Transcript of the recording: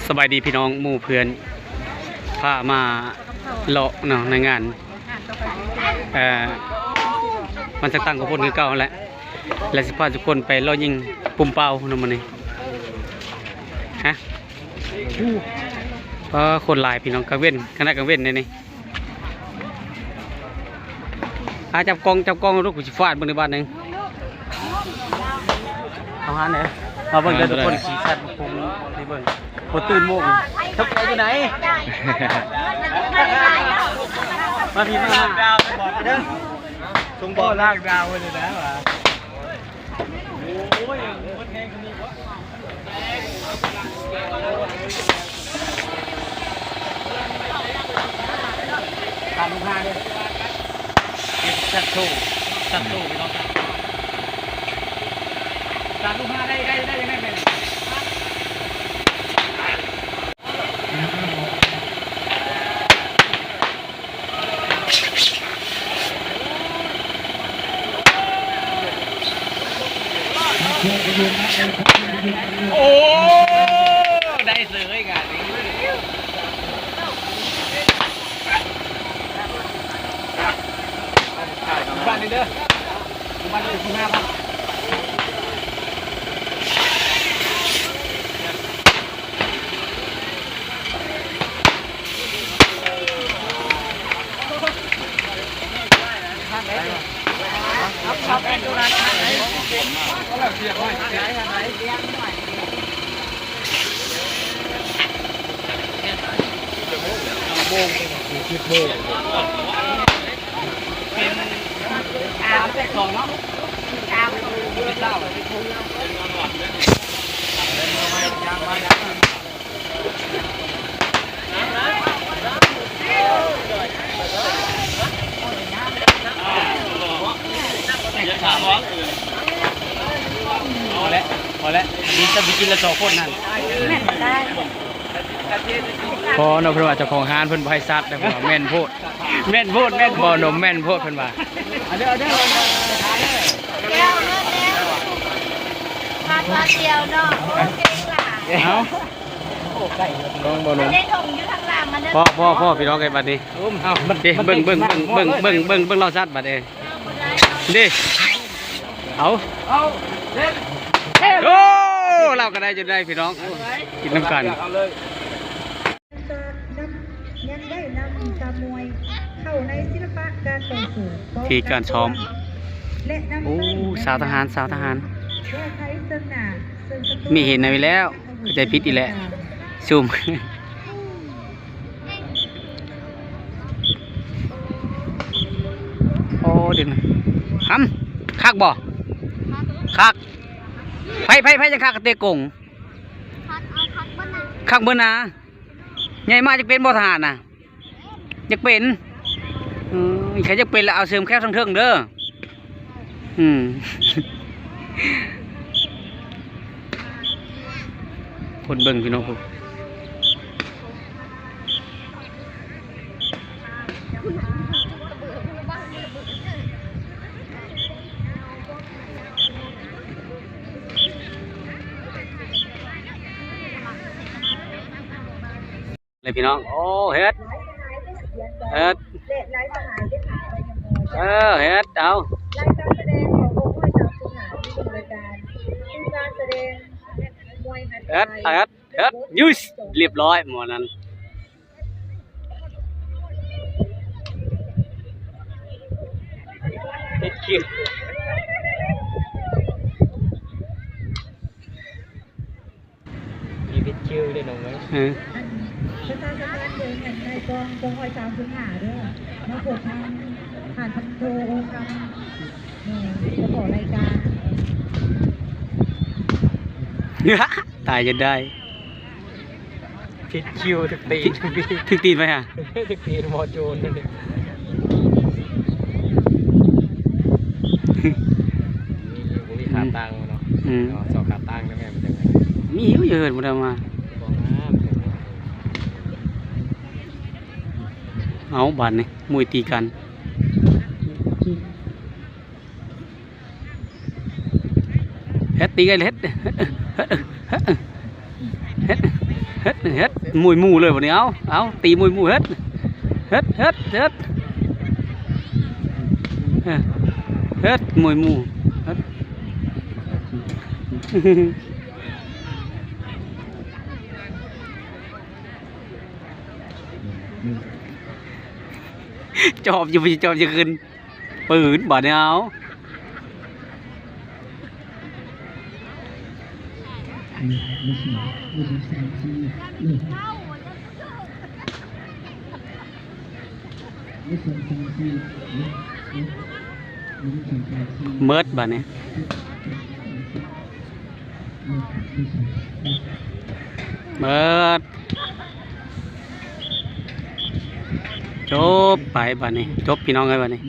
สบายดีพี่น้องหมู่เพื่อนพามาเลาะเนาะในงานมันจะตั้งกับคนคือเก่าแหละและสิพาทุกคนไปเลาะยิงปุ่มเป้าเนาะมันนี่ฮะคนหลายพี่น้องกังเว้นคณะกังเว้นนี่จับกล้องลูกกูจะฟาดบนในบ้านนึงเอาหาเนี่ยมาเบิ่งเดินทุกคนขี่สัตว์คงที่เบิ่งคนตื่นโมงทับไปอยู่ไหนมาพี่มาดาวไปบอกเด้อทรงบ่อลากดาวเลยนะว่ะโอ้ยคนแข่งคนนี้ทำลูกห้าเลยสัตว์โตพี่น้องตามลูกห้าได้ยังไงเป็นโอ้ได้เลยงานนี้บ้านนี้เด้อบ้านนี้คุณแม่ครับเอาเป็นตัวนั้นไหนก็แบบเสียบไว้ไหนเลี้ยงหน่อยโม่คิดโม่เป็นอาแจกของเนาะอาไม่เศร้าพอแล้วนี่จะไปกินละ2 คนนั่นพอเนาะเพิ่นว่าเจ้าของร้านเพิ่นบ่ให้ซัดแต่ว่าแม่นโพดบ่นมแม่นโพดเพิ่นว่าเด้อมาตัวเดียวเนาะโอเคล่ะเอาไก่บ่นมได้ถงอยู่ทางล่างมาเด้อพ่อพี่น้องไอ้บัดนี้เอาเบิ่งเราซัดบัดเองดิเอาโอ้เราก็ได้จนได้พี่น้องกินน้ำกันยังได้นำตามวยเข้าในศิลปะการต่อสู้ที่การซ้อมโอ้สาวทหารมีเห็นอะไรแล้วเข้าใจผิดอีกแล้วซูมโอ้เดี๋ยวนะคักบ่คักไผ่จะคักกระเตะกงคักเบอร์นาใหญ่มากจะเป็นบ่ทหารน่ะจะเป็นใครจะเป็นแล้วเอาเสริมแค่ทั้งเทิงเด้อคนเบิ่งพี่น้องเลยพี่น้องโอ้เฮ็ดเอารายการแสดงขององค์พระเจ้าสุหาที่เป็นรายการคือการแสดงมวยหัดไทยยูสเรียบร้อยหมดนั้นเฮ็ดคิวมีพิชิวได้หนูไหมประชาสัมพันธ์เดินอย่างในกองพระเจ้าสุหาด้วยมาเปิดทางผ่านทำโชว์กันจะขอรายการตายจะได้พิชิวถึกตีนไหมฮะถึกตีนมอโจนนั่นเองมีขาตั้งเนาะสองขาตั้งนะแม่มันจะไงมีเยอะหมดมาเอาบานนี่มวยตีกันเฮ็ดตีกันเฮ็ด เฮ็ดเฮ็ดมวยหมู่เลยวันนี้เอาตีมวยหมู่เฮ็ดเฮ็ดเฮ็ดเฮ็ดเฮ็ดมวยหมู่เฮ็ดจอบอยู่จอบจะขึ้นปืนบ่เนี่ยเอาเมิดบ่เนี่ยเมิดจบไปบ่เนี่ยจบพี่น้องเลยบ่เนี่ย